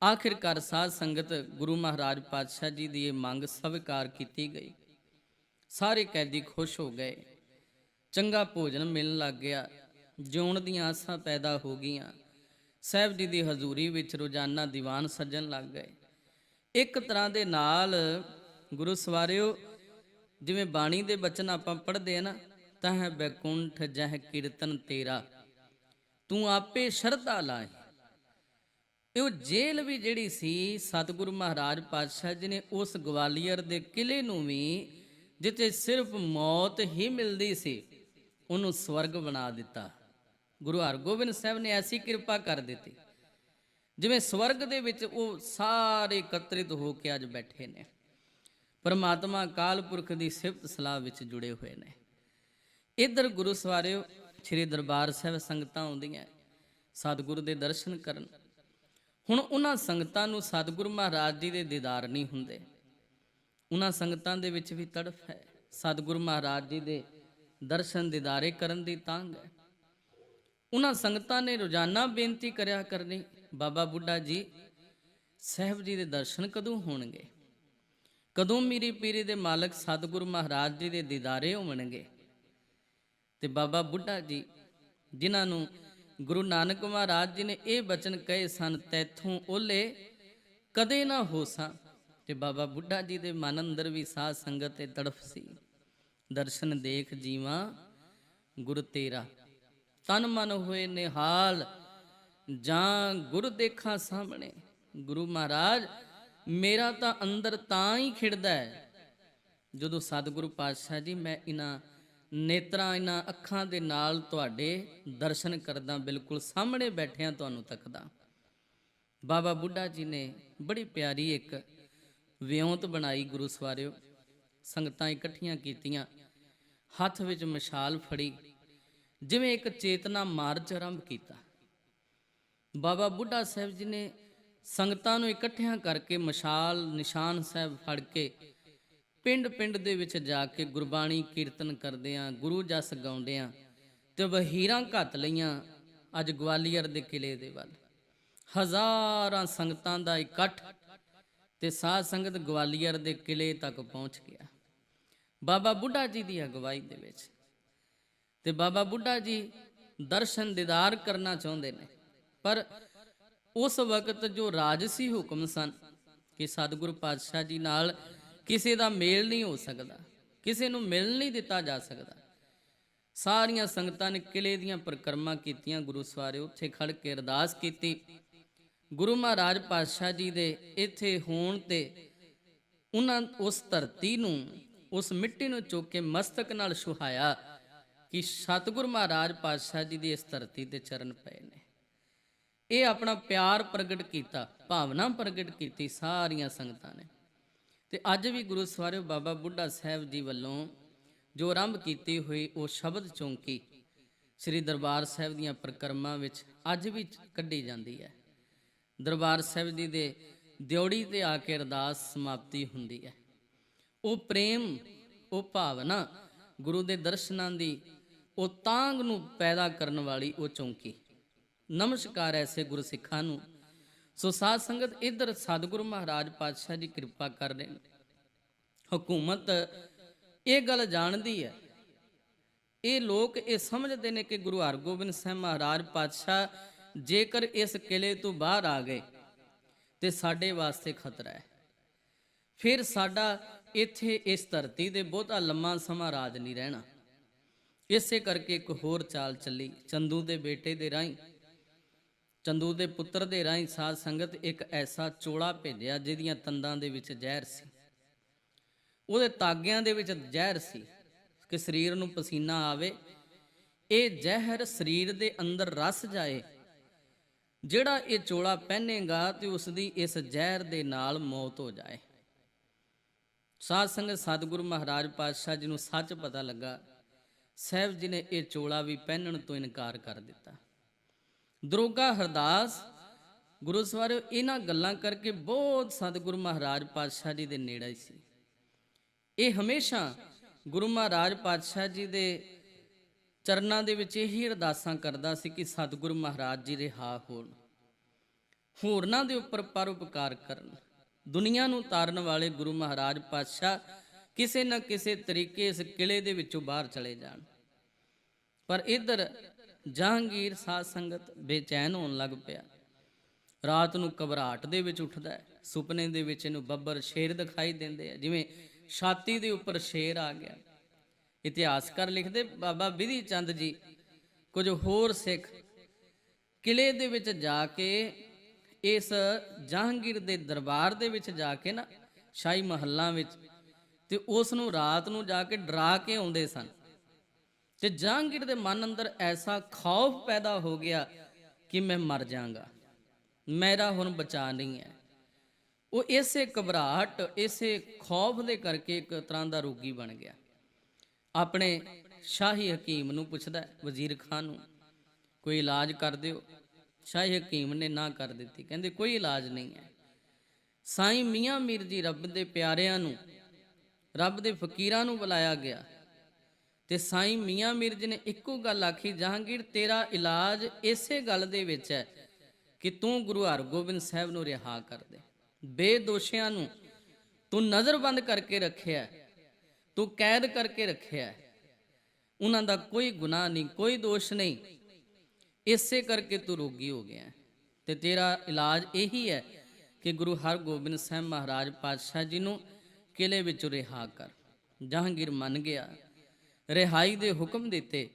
ਆਖਿਰਕਾਰ ਸਾਧ ਸੰਗਤ ਗੁਰੂ ਮਹਾਰਾਜ ਪਾਤਸ਼ਾਹ ਜੀ ਦੀ ਇਹ ਮੰਗ ਸਵੀਕਾਰ ਕੀਤੀ ਗਈ। ਸਾਰੇ ਕੈਦੀ ਖੁਸ਼ ਹੋ ਗਏ, ਚੰਗਾ ਭੋਜਨ ਮਿਲਣ ਲੱਗ ਗਿਆ, ਜਿਉਣ ਦੀਆਂ ਆਸਾਂ ਪੈਦਾ ਹੋ ਗਈਆਂ। ਸਾਹਿਬ ਜੀ ਦੀ ਹਜ਼ੂਰੀ ਵਿੱਚ ਰੋਜ਼ਾਨਾ ਦੀਵਾਨ ਸੱਜਣ ਲੱਗ ਗਏ। ਇੱਕ ਤਰ੍ਹਾਂ ਦੇ ਨਾਲ ਗੁਰੂ ਸਵਾਰਿਓ, ਜਿਵੇਂ ਬਾਣੀ ਦੇ ਬਚਨ ਆਪਾਂ ਪੜ੍ਹਦੇ ਆ ਨਾ, ਤਹ ਬੈਕੁੰਠ ਜਹ ਕੀਰਤਨ ਤੇਰਾ, ਤੂੰ ਆਪੇ ਸ਼ਰਧਾ ਲਾਏ। ਉਹ ਜੇਲ੍ਹ ਵੀ ਜਿਹੜੀ ਸੀ, ਸਤਿਗੁਰੂ ਮਹਾਰਾਜ ਪਾਤਸ਼ਾਹ ਜੀ ਨੇ ਉਸ ਗਵਾਲੀਅਰ ਦੇ ਕਿਲੇ ਨੂੰ ਵੀ, ਜਿੱਥੇ ਸਿਰਫ ਮੌਤ ਹੀ ਮਿਲਦੀ ਸੀ, ਉਹਨੂੰ ਸਵਰਗ ਬਣਾ ਦਿੱਤਾ। ਗੁਰੂ ਹਰਗੋਬਿੰਦ ਸਾਹਿਬ ਨੇ ਐਸੀ ਕਿਰਪਾ ਕਰ ਦਿੱਤੀ। ਜਿਵੇਂ ਸਵਰਗ ਦੇ ਵਿੱਚ ਉਹ ਸਾਰੇ ਇਕੱਤਰਿਤ ਹੋ ਕੇ ਅੱਜ ਬੈਠੇ ਨੇ, ਪਰਮਾਤਮਾ ਅਕਾਲ ਪੁਰਖ ਦੀ ਸਿਫਤ ਸਲਾਹ ਵਿੱਚ ਜੁੜੇ ਹੋਏ ਨੇ। ਇੱਧਰ ਗੁਰੂ ਸਵਾਰਿਓ ਸ੍ਰੀ ਦਰਬਾਰ ਸਾਹਿਬ ਸੰਗਤਾਂ ਆਉਂਦੀਆਂ ਸਤਿਗੁਰੂ ਦੇ ਦਰਸ਼ਨ ਕਰਨ। ਹੁਣ ਉਹਨਾਂ ਸੰਗਤਾਂ ਨੂੰ ਸਤਿਗੁਰੂ ਮਹਾਰਾਜ ਜੀ ਦੇ ਦੀਦਾਰ ਨਹੀਂ ਹੁੰਦੇ, ਉਹਨਾਂ ਸੰਗਤਾਂ ਦੇ ਵਿੱਚ ਵੀ ਤੜਫ ਹੈ, ਸਤਿਗੁਰੂ ਮਹਾਰਾਜ ਜੀ ਦੇ ਦਰਸ਼ਨ ਦੀਦਾਰੇ ਕਰਨ ਦੀ ਤਾਂਘ ਹੈ। ਉਹਨਾਂ ਸੰਗਤਾਂ ਨੇ ਰੋਜ਼ਾਨਾ ਬੇਨਤੀ ਕਰਿਆ ਕਰਨੀ, ਬਾਬਾ ਬੁੱਢਾ ਜੀ ਸਾਹਿਬ ਜੀ ਦੇ ਦਰਸ਼ਨ ਕਦੋਂ ਹੋਣਗੇ, ਕਦੋਂ ਮੀਰੀ ਪੀਰੀ ਦੇ ਮਾਲਕ ਸਤਿਗੁਰੂ ਮਹਾਰਾਜ ਜੀ ਦੇ ਦੀਦਾਰੇ ਹੋਣਗੇ। ਤੇ ਬਾਬਾ ਬੁੱਢਾ ਜੀ ਜਿਨ੍ਹਾਂ ਨੂੰ ਗੁਰੂ ਨਾਨਕ ਮਹਾਰਾਜ ਜੀ ਨੇ ਇਹ ਬਚਨ ਕਹੇ ਸਨ, ਤੈਥੋਂ ਓਲੇ ਕਦੇ ਨਾ ਹੋਸਾਂ। ਤੇ ਬਾਬਾ ਬੁੱਢਾ ਜੀ ਦੇ ਮਨ ਅੰਦਰ ਵੀ ਸਾਧ ਸੰਗਤ ਤੇ ਤੜਫ ਸੀ, ਦਰਸ਼ਨ ਦੇਖ ਜੀਵਾਂ ਗੁਰ ਤੇਰਾ, ਤਨ ਮਨ ਹੋਏ ਨਿਹਾਲ, ਜਾਂ ਗੁਰ ਦੇਖਾਂ ਸਾਹਮਣੇ। ਗੁਰੂ ਮਹਾਰਾਜ ਮੇਰਾ ਤਾਂ ਅੰਦਰ ਤਾਂ ਹੀ ਖਿੜਦਾ ਹੈ ਜਦੋਂ ਸਤਿਗੁਰੂ ਪਾਤਸ਼ਾਹ ਜੀ ਮੈਂ ਇਹਨਾਂ ਨੇਤਰਾਂ, ਇਹਨਾਂ ਅੱਖਾਂ ਦੇ ਨਾਲ ਤੁਹਾਡੇ ਦਰਸ਼ਨ ਕਰਦਾ, ਬਿਲਕੁਲ ਸਾਹਮਣੇ ਬੈਠਿਆਂ ਤੁਹਾਨੂੰ ਤੱਕਦਾ। ਬਾਬਾ ਬੁੱਢਾ ਜੀ ਨੇ ਬੜੀ ਪਿਆਰੀ ਇੱਕ ਵਿਉਂਤ ਬਣਾਈ ਗੁਰੂ ਸਵਾਰਿਓ, ਸੰਗਤਾਂ ਇਕੱਠੀਆਂ ਕੀਤੀਆਂ, ਹੱਥ ਵਿੱਚ ਮਸ਼ਾਲ ਫੜੀ, ਜਿਵੇਂ ਇੱਕ ਚੇਤਨਾ ਮਾਰਚ ਆਰੰਭ ਕੀਤਾ। ਬਾਬਾ ਬੁੱਢਾ ਸਾਹਿਬ ਜੀ ਨੇ ਸੰਗਤਾਂ ਨੂੰ ਇਕੱਠਿਆਂ ਕਰਕੇ ਮਸ਼ਾਲ ਨਿਸ਼ਾਨ ਸਾਹਿਬ ਫੜ ਕੇ ਪਿੰਡ ਪਿੰਡ ਦੇ ਵਿੱਚ ਜਾ ਕੇ ਗੁਰਬਾਣੀ ਕੀਰਤਨ ਕਰਦਿਆਂ, ਗੁਰੂ ਜਸ ਗਾਉਂਦਿਆਂ ਤੇ ਵਹੀਰਾਂ ਘੱਤ ਲਈਆਂ ਅੱਜ ਗਵਾਲੀਅਰ ਦੇ ਕਿਲੇ ਦੇ ਵੱਲ। ਹਜ਼ਾਰਾਂ ਸੰਗਤਾਂ ਦਾ ਇਕੱਠ ਤੇ ਸਾਧ ਸੰਗਤ ਗਵਾਲੀਅਰ ਦੇ ਕਿਲੇ ਤੱਕ ਪਹੁੰਚ ਗਿਆ ਬਾਬਾ ਬੁੱਢਾ ਜੀ ਦੀ ਅਗਵਾਈ ਦੇ ਵਿੱਚ। ਤੇ ਬਾਬਾ ਬੁੱਢਾ ਜੀ ਦਰਸ਼ਨ ਦੀਦਾਰ ਕਰਨਾ ਚਾਹੁੰਦੇ ਨੇ, ਪਰ ਉਸ ਵਕਤ ਜੋ ਰਾਜਸੀ ਹੁਕਮ ਸਨ ਕਿ ਸਤਿਗੁਰੂ ਪਾਤਸ਼ਾਹ ਜੀ ਨਾਲ ਕਿਸੇ ਦਾ ਮੇਲ ਨਹੀਂ ਹੋ ਸਕਦਾ, ਕਿਸੇ ਨੂੰ ਮਿਲ ਨਹੀਂ ਦਿੱਤਾ ਜਾ ਸਕਦਾ। ਸਾਰੀਆਂ ਸੰਗਤਾਂ ਨੇ ਕਿਲੇ ਦੀਆਂ ਪਰਿਕਰਮਾ ਕੀਤੀਆਂ, ਗੁਰੂ ਸਵਾਰੇ ਉੱਥੇ ਖੜ ਕੇ ਅਰਦਾਸ ਕੀਤੀ ਗੁਰੂ ਮਹਾਰਾਜ ਪਾਤਸ਼ਾਹ ਜੀ ਦੇ ਇੱਥੇ ਹੋਣ ਤੇ ਉਹਨਾਂ ਉਸ ਧਰਤੀ ਨੂੰ, ਉਸ ਮਿੱਟੀ ਨੂੰ ਚੁੱਕ ਕੇ ਮਸਤਕ ਨਾਲ ਛੁਹਾਇਆ ਕਿ ਸਤਿਗੁਰੂ ਮਹਾਰਾਜ ਪਾਤਸ਼ਾਹ ਜੀ ਦੀ ਇਸ ਧਰਤੀ ਤੇ ਚਰਨ ਪਏ ਨੇ। ਇਹ ਆਪਣਾ ਪਿਆਰ ਪ੍ਰਗਟ ਕੀਤਾ, ਭਾਵਨਾ ਪ੍ਰਗਟ ਕੀਤੀ ਸਾਰੀਆਂ ਸੰਗਤਾਂ ਨੇ। ਤੇ ਅੱਜ ਵੀ ਗੁਰੂ ਸਵਾਰਿਓ ਬਾਬਾ ਬੁੱਢਾ ਸਾਹਿਬ ਜੀ ਵੱਲੋਂ ਜੋ ਆਰੰਭ ਕੀਤੀ ਹੋਈ ਉਹ ਸ਼ਬਦ ਚੌਂਕੀ ਸ੍ਰੀ ਦਰਬਾਰ ਸਾਹਿਬ ਦੀਆਂ ਪਰਿਕਰਮਾ ਵਿੱਚ ਅੱਜ ਵੀ ਕੱਢੀ ਜਾਂਦੀ ਹੈ। ਦਰਬਾਰ ਸਾਹਿਬ ਜੀ ਦੇ ਦਿਉੜੀ ਤੇ ਆ ਕੇ ਅਰਦਾਸ ਸਮਾਪਤੀ ਹੁੰਦੀ ਹੈ। ਉਹ ਪ੍ਰੇਮ, ਉਹ ਭਾਵਨਾ, ਗੁਰੂ ਦੇ ਦਰਸ਼ਨਾਂ ਦੀ ਉਹ ਤਾਂਘ ਨੂੰ ਪੈਦਾ ਕਰਨ ਵਾਲੀ ਉਹ ਚੌਂਕੀ। ਨਮਸਕਾਰ ਐਸੇ ਗੁਰਸਿੱਖਾਂ ਨੂੰ। ਸੋ ਸਾਧ ਸੰਗਤ ਇੱਧਰ ਸਤਿਗੁਰੂ ਮਹਾਰਾਜ ਪਾਤਸ਼ਾਹ ਜੀ ਕਿਰਪਾ ਕਰ ਰਹੇ ਨੇ। ਹਕੂਮਤ ਇਹ ਗੱਲ ਜਾਣਦੀ ਹੈ, ਇਹ ਲੋਕ ਇਹ ਸਮਝਦੇ ਨੇ ਕਿ ਗੁਰੂ ਹਰਗੋਬਿੰਦ ਸਾਹਿਬ ਮਹਾਰਾਜ ਪਾਤਸ਼ਾਹ ਜੇਕਰ ਇਸ ਕਿਲੇ ਤੋਂ ਬਾਹਰ ਆ ਗਏ ਤੇ ਸਾਡੇ ਵਾਸਤੇ ਖਤਰਾ ਹੈ, ਫਿਰ ਸਾਡਾ ਇੱਥੇ ਇਸ ਧਰਤੀ ਦੇ ਬਹੁਤਾ ਲੰਮਾ ਸਮਾਂ ਰਾਜ ਨਹੀਂ ਰਹਿਣਾ। ਇਸੇ ਕਰਕੇ ਇੱਕ ਹੋਰ ਚਾਲ ਚੱਲੀ, ਚੰਦੂ ਦੇ ਬੇਟੇ ਦੇ ਰਾਹੀਂ, ਚੰਦੂ ਦੇ ਪੁੱਤਰ ਦੇ ਰਾਹੀਂ ਸਾਧ ਸੰਗਤ ਇੱਕ ਐਸਾ ਚੋਲਾ ਭੇਜਿਆ ਜਿਹਦੀਆਂ ਤੰਦਾਂ ਦੇ ਵਿੱਚ ਜ਼ਹਿਰ ਸੀ, ਉਹਦੇ ਤਾਗਿਆਂ ਦੇ ਵਿੱਚ ਜ਼ਹਿਰ ਸੀ ਕਿ ਸਰੀਰ ਨੂੰ ਪਸੀਨਾ ਆਵੇ, ਇਹ ਜ਼ਹਿਰ ਸਰੀਰ ਦੇ ਅੰਦਰ ਰਸ ਜਾਏ, ਜਿਹੜਾ ਇਹ ਚੋਲਾ ਪਹਿਨੇਗਾ ਤੇ ਉਸ ਦੀ ਇਸ ਜ਼ਹਿਰ ਦੇ ਨਾਲ ਮੌਤ ਹੋ ਜਾਏ। ਸਾਧ ਸੰਗਤ ਸਤਿਗੁਰੂ ਮਹਾਰਾਜ ਪਾਤਸ਼ਾਹ ਜੀ ਨੂੰ ਸੱਚ ਪਤਾ ਲੱਗਾ, ਸਾਹਿਬ ਜੀ ਨੇ ਇਹ ਚੋਲਾ ਵੀ ਪਹਿਨਣ ਤੋਂ ਇਨਕਾਰ ਕਰ ਦਿੱਤਾ। ਦਰੋਗਾ ਹਰਦਾਸ ਗੁਰੂ ਸਵਾਰਿਓ ਇਹਨਾਂ ਗੱਲਾਂ ਕਰਕੇ ਬਹੁਤ ਸਤਿਗੁਰੂ ਮਹਾਰਾਜ ਪਾਤਸ਼ਾਹ ਜੀ ਦੇ ਨੇੜੇ ਸੀ। ਇਹ ਹਮੇਸ਼ਾ ਗੁਰੂ ਮਹਾਰਾਜ ਪਾਤਸ਼ਾਹ ਜੀ ਦੇ ਚਰਨਾਂ ਦੇ ਵਿੱਚ ਇਹੀ ਅਰਦਾਸਾਂ ਕਰਦਾ ਸੀ ਕਿ ਸਤਿਗੁਰੂ ਮਹਾਰਾਜ ਜੀ ਰਿਹਾ ਹੋਣ, ਹੋਰਨਾਂ ਦੇ ਉੱਪਰ ਪਰਉਪਕਾਰ ਕਰਨ। ਦੁਨੀਆ ਨੂੰ ਤਾਰਨ ਵਾਲੇ ਗੁਰੂ ਮਹਾਰਾਜ ਪਾਤਸ਼ਾਹ ਕਿਸੇ ਨਾ ਕਿਸੇ ਤਰੀਕੇ ਇਸ ਕਿਲੇ ਦੇ ਵਿੱਚੋਂ ਬਾਹਰ ਚਲੇ ਜਾਣ। ਪਰ ਇੱਧਰ ਜਹਾਂਗੀਰ ਸਾਧ ਸੰਗਤ ਬੇਚੈਨ ਹੋਣ ਲੱਗ ਪਿਆ। ਰਾਤ ਨੂੰ ਘਬਰਾਹਟ ਦੇ ਵਿੱਚ ਉੱਠਦਾ ਹੈ, ਸੁਪਨੇ ਦੇ ਵਿੱਚ ਇਹਨੂੰ ਬੱਬਰ ਸ਼ੇਰ ਦਿਖਾਈ ਦਿੰਦੇ ਆ, ਜਿਵੇਂ ਛਾਤੀ ਦੇ ਉੱਪਰ ਸ਼ੇਰ ਆ ਗਿਆ। ਇਤਿਹਾਸਕਾਰ ਲਿਖਦੇ ਬਾਬਾ ਬਿਧੀ ਚੰਦ ਜੀ ਕੁਝ ਹੋਰ ਸਿੱਖ ਕਿਲੇ ਦੇ ਵਿੱਚ ਜਾ ਕੇ ਇਸ ਜਹਾਂਗੀਰ ਦੇ ਦਰਬਾਰ ਦੇ ਵਿੱਚ ਜਾ ਕੇ ਨਾ ਸ਼ਾਹੀ ਮਹੱਲਾਂ ਵਿੱਚ, ਤੇ ਉਸ ਨੂੰ ਰਾਤ ਨੂੰ ਜਾ ਕੇ ਡਰਾ ਕੇ ਆਉਂਦੇ ਸਨ। ਤੇ ਜਹਾਂਗੀਰ ਦੇ ਮਨ ਅੰਦਰ ਐਸਾ ਖੌਫ ਪੈਦਾ ਹੋ ਗਿਆ ਕਿ ਮੈਂ ਮਰ ਜਾਵਾਂਗਾ, ਮੇਰਾ ਹੁਣ ਬਚਾ ਨਹੀਂ ਹੈ। ਉਹ ਇਸੇ ਘਬਰਾਹਟ, ਇਸੇ ਖੌਫ ਦੇ ਕਰਕੇ ਇੱਕ ਤਰ੍ਹਾਂ ਦਾ ਰੋਗੀ ਬਣ ਗਿਆ। ਆਪਣੇ ਸ਼ਾਹੀ ਹਕੀਮ ਨੂੰ ਪੁੱਛਦਾ, ਵਜ਼ੀਰ ਖਾਨ ਨੂੰ, ਕੋਈ ਇਲਾਜ ਕਰ ਦਿਓ। ਸ਼ਾਹੀ ਹਕੀਮ ਨੇ ਨਾ ਕਰ ਦਿੱਤੀ, ਕਹਿੰਦੇ ਕੋਈ ਇਲਾਜ ਨਹੀਂ ਹੈ। ਸਾਈਂ ਮੀਆਂ ਮੀਰ ਜੀ ਰੱਬ ਦੇ ਪਿਆਰਿਆਂ ਨੂੰ, ਰੱਬ ਦੇ ਫਕੀਰਾਂ ਨੂੰ ਬੁਲਾਇਆ ਗਿਆ ਤੇ ਸਾਈਂ ਮੀਆਂ ਮੀਰ ਜੀ ਨੇ ਇੱਕੋ ਗੱਲ ਆਖੀ, ਜਹਾਂਗੀਰ ਤੇਰਾ ਇਲਾਜ ਇਸੇ ਗੱਲ ਦੇ ਵਿੱਚ ਹੈ ਕਿ ਤੂੰ ਗੁਰੂ ਹਰਗੋਬਿੰਦ ਸਾਹਿਬ ਨੂੰ ਰਿਹਾ ਕਰ ਦੇ। ਬੇਦੋਸ਼ੀਆਂ ਨੂੰ ਤੂੰ ਨਜ਼ਰਬੰਦ ਕਰਕੇ ਰੱਖਿਆ, ਤੂੰ ਕੈਦ ਕਰਕੇ ਰੱਖਿਆ, ਉਹਨਾਂ ਦਾ ਕੋਈ ਗੁਨਾਹ ਨਹੀਂ, ਕੋਈ ਦੋਸ਼ ਨਹੀਂ, ਇਸੇ ਕਰਕੇ ਤੂੰ ਰੋਗੀ ਹੋ ਗਿਆ ਤੇ ਤੇਰਾ ਇਲਾਜ ਇਹੀ ਹੈ ਕਿ ਗੁਰੂ ਹਰਗੋਬਿੰਦ ਸਾਹਿਬ ਮਹਾਰਾਜ ਪਾਤਸ਼ਾਹ ਜੀ ਨੂੰ ਕਿਲੇ ਵਿੱਚੋਂ ਰਿਹਾ ਕਰ। ਜਹਾਂਗੀਰ ਮੰਨ ਗਿਆ, ਰਿਹਾਈ ਦੇ ਹੁਕਮ ਦਿੱਤੇ।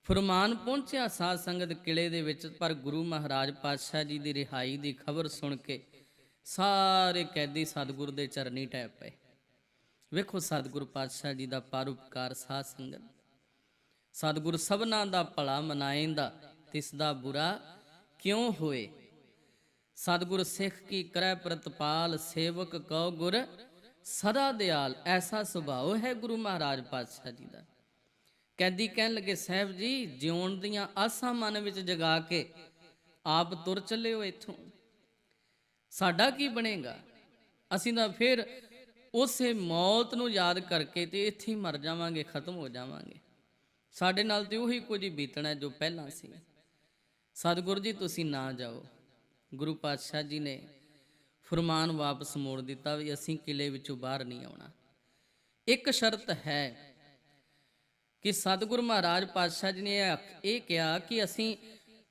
ਫਰਮਾਨ ਪਹੁੰਚਿਆ ਸਾਧ ਸੰਗਤ ਕਿਲੇ ਦੇ ਵਿੱਚ, ਪਰ ਗੁਰੂ ਮਹਾਰਾਜ ਪਾਤਸ਼ਾਹ ਜੀ ਦੀ ਰਿਹਾਈ ਦੀ ਖਬਰ ਸੁਣ ਕੇ ਸਾਰੇ ਕੈਦੀ ਸਤਿਗੁਰ ਦੇ ਚਰਨੀ ਟਹਿ ਪਏ। ਵੇਖੋ ਸਤਿਗੁਰ ਪਾਤਸ਼ਾਹ ਜੀ ਦਾ ਪਰਉਪਕਾਰ। ਸਾਧ ਸੰਗਤ, ਸਤਿਗੁਰ ਸਭਨਾਂ ਦਾ ਭਲਾ ਮਨਾਏਂਦਾ, ਤਿਸ ਦਾ ਬੁਰਾ ਕਿਉਂ ਹੋਏ। ਸਤਿਗੁਰ ਸਿੱਖ ਕੀ ਕਰੈ ਪ੍ਰਤਪਾਲ, ਸੇਵਕ ਕਉ ਗੁਰ ਸਦਾ ਦਿਆਲ। ਐਸਾ ਸੁਭਾਅ ਹੈ ਗੁਰੂ ਮਹਾਰਾਜ ਪਾਤਸ਼ਾਹ ਜੀ ਦਾ। ਕੈਦੀ ਕਹਿਣ ਲੱਗੇ, ਸਾਹਿਬ ਜੀ ਜਿਉਣ ਦੀਆਂ ਆਸਾਂ ਮਨ ਵਿੱਚ ਜਗਾ ਕੇ ਆਪ ਤੁਰ ਚੱਲੇ ਹੋ ਇੱਥੋਂ, ਸਾਡਾ ਕੀ ਬਣੇਗਾ? ਅਸੀਂ ਤਾਂ ਫਿਰ ਉਸੇ ਮੌਤ ਨੂੰ ਯਾਦ ਕਰਕੇ ਤੇ ਇੱਥੇ ਹੀ ਮਰ ਜਾਵਾਂਗੇ, ਖਤਮ ਹੋ ਜਾਵਾਂਗੇ। ਸਾਡੇ ਨਾਲ ਤੇ ਉਹੀ ਕੁਝ ਬੀਤਣਾ ਜੋ ਪਹਿਲਾਂ ਸੀ। ਸਤਿਗੁਰੂ ਜੀ ਤੁਸੀਂ ਨਾ ਜਾਓ। ਗੁਰੂ ਪਾਤਸ਼ਾਹ ਜੀ ਨੇ ਫਰਮਾਨ ਵਾਪਸ ਮੋੜ ਦਿੱਤਾ ਵੀ ਅਸੀਂ ਕਿਲੇ ਵਿੱਚੋਂ ਬਾਹਰ ਨਹੀਂ ਆਉਣਾ। ਇੱਕ ਸ਼ਰਤ ਹੈ ਕਿ ਸਤਿਗੁਰੂ ਮਹਾਰਾਜ ਪਾਤਸ਼ਾਹ ਜੀ ਨੇ ਇਹ ਕਿਹਾ ਕਿ ਅਸੀਂ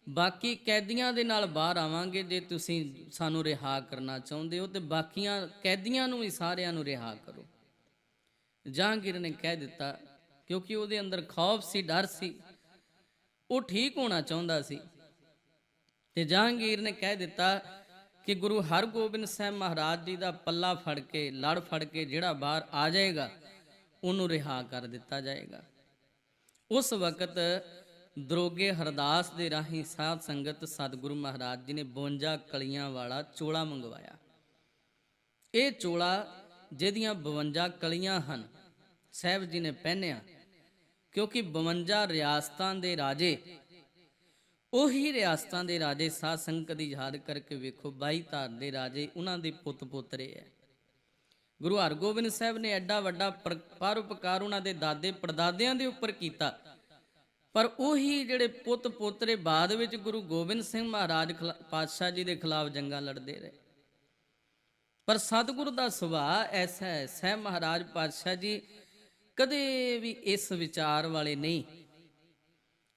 ਬਾਕੀ ਕੈਦੀਆਂ ਦੇ ਨਾਲ ਬਾਹਰ ਆਵਾਂਗੇ। ਜੇ ਤੁਸੀਂ ਸਾਨੂੰ ਰਿਹਾ ਕਰਨਾ ਚਾਹੁੰਦੇ ਹੋ ਤੇ ਬਾਕੀਆਂ ਕੈਦੀਆਂ ਨੂੰ ਵੀ ਸਾਰਿਆਂ ਨੂੰ ਰਿਹਾ ਕਰੋ। ਜਹਾਂਗੀਰ ਨੇ ਕਹਿ ਦਿੱਤਾ, ਕਿਉਂਕਿ ਉਹਦੇ ਅੰਦਰ ਖੌਫ ਸੀ, ਡਰ ਸੀ, ਉਹ ਠੀਕ ਹੋਣਾ ਚਾਹੁੰਦਾ ਸੀ। ਤੇ ਜਹਾਂਗੀਰ ਨੇ ਕਹਿ ਦਿੱਤਾ ਕਿ ਗੁਰੂ ਹਰਗੋਬਿੰਦ ਸਾਹਿਬ ਮਹਾਰਾਜ ਜੀ ਦਾ ਪੱਲਾ ਫੜ ਕੇ, ਲੜ ਫੜ ਕੇ ਜਿਹੜਾ ਬਾਹਰ ਆ ਜਾਏਗਾ ਉਹਨੂੰ ਰਿਹਾ ਕਰ ਦਿੱਤਾ ਜਾਏਗਾ। ਉਸ ਵਕਤ ਦਰੋਗੇ ਹਰਦਾਸ ਦੇ ਰਾਹੀਂ ਸਾਧ ਸੰਗਤ ਸਤਿਗੁਰੂ ਮਹਾਰਾਜ ਜੀ ਨੇ 52 ਕਲੀਆਂ ਵਾਲਾ ਚੋਲਾ ਮੰਗਵਾਇਆ। ਇਹ ਚੋਲਾ ਜਿਹਦੀਆਂ 52 ਕਲੀਆਂ ਹਨ ਸਾਹਿਬ ਜੀ ਨੇ ਪਹਿਨਿਆ, ਕਿਉਂਕਿ 52 ਰਿਆਸਤਾਂ ਦੇ ਰਾਜੇ, ਉਹੀ ਰਿਆਸਤਾਂ ਦੇ ਰਾਜੇ ਸਾਧ ਸੰਗਤ ਦੀ ਯਾਦ ਕਰਕੇ ਵੇਖੋ, 22 ਧਾਰ ਦੇ ਰਾਜੇ ਉਹਨਾਂ ਦੇ ਪੁੱਤ ਪੋਤਰੇ ਹੈ। ਗੁਰੂ ਹਰਗੋਬਿੰਦ ਸਾਹਿਬ ਨੇ ਐਡਾ ਵੱਡਾ ਪਰਉਪਕਾਰ ਉਹਨਾਂ ਦੇ ਦਾਦੇ ਪੜਦਾਦਿਆਂ ਦੇ ਉੱਪਰ ਕੀਤਾ, ਪਰ ਉਹੀ ਜਿਹੜੇ ਪੁੱਤ ਪੋਤਰੇ ਬਾਅਦ ਵਿੱਚ ਗੁਰੂ ਗੋਬਿੰਦ ਸਿੰਘ ਮਹਾਰਾਜ ਪਾਤਸ਼ਾਹ ਜੀ ਦੇ ਖਿਲਾਫ ਜੰਗਾਂ ਲੜਦੇ ਰਹੇ। ਪਰ ਸਤਿਗੁਰੂ ਦਾ ਸੁਭਾਅ ਐਸਾ ਹੈ, ਸਾਹਿਬ ਮਹਾਰਾਜ ਪਾਤਸ਼ਾਹ ਜੀ ਕਦੇ ਵੀ ਇਸ ਵਿਚਾਰ ਵਾਲੇ ਨਹੀਂ।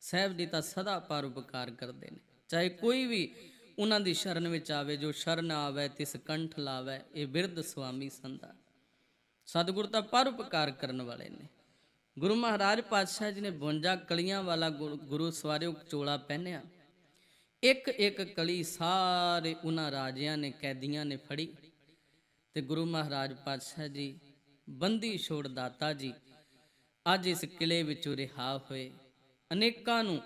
ਸਾਹਿਬ ਜੀ ਤਾਂ ਸਦਾ ਪਰਉਪਕਾਰ ਕਰਦੇ ਨੇ, ਚਾਹੇ ਕੋਈ ਵੀ ਉਹਨਾਂ ਦੀ ਸ਼ਰਨ ਵਿੱਚ ਆਵੇ। ਜੋ ਸ਼ਰਨ ਆਵੇ ਤਿਸ ਕੰਠ ਲਾਵੇ, ਇਹ ਬਿਰਧ ਸੁਆਮੀ ਸੰਦਾ। ਸਤਿਗੁਰੂ ਤਾਂ ਪਰਉਪਕਾਰ ਕਰਨ ਵਾਲੇ ਨੇ। ਗੁਰੂ ਮਹਾਰਾਜ ਪਾਤਸ਼ਾਹ ਜੀ ਨੇ 52 ਕਲੀਆਂ ਵਾਲਾ ਗੁਰੂ ਸਵਾਰਿਓ ਚੋਲਾ ਪਹਿਨਿਆ। ਇੱਕ ਇੱਕ ਕਲੀ ਸਾਰੇ ਉਹਨਾਂ ਰਾਜਿਆਂ ਨੇ, ਕੈਦੀਆਂ ਨੇ ਫੜੀ ਤੇ ਗੁਰੂ ਮਹਾਰਾਜ ਪਾਤਸ਼ਾਹ ਜੀ ਬੰਦੀ ਛੋੜ ਦਾਤਾ ਜੀ ਅੱਜ ਇਸ ਕਿਲੇ ਵਿੱਚੋਂ ਰਿਹਾ ਹੋਏ। ਅਨੇਕਾਂ ਨੂੰ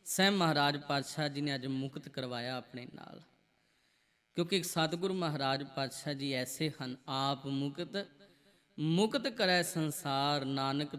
ਸਾਹਿਬ ਮਹਾਰਾਜ ਪਾਤਸ਼ਾਹ ਜੀ ਨੇ ਅੱਜ ਮੁਕਤ ਕਰਵਾਇਆ ਆਪਣੇ ਨਾਲ, ਕਿਉਂਕਿ ਸਤਿਗੁਰੂ ਮਹਾਰਾਜ ਪਾਤਸ਼ਾਹ ਜੀ ਐਸੇ ਹਨ, ਆਪ ਮੁਕਤ ਮੁਕਤ ਕਰੈ ਸੰਸਾਰ, ਨਾਨਕ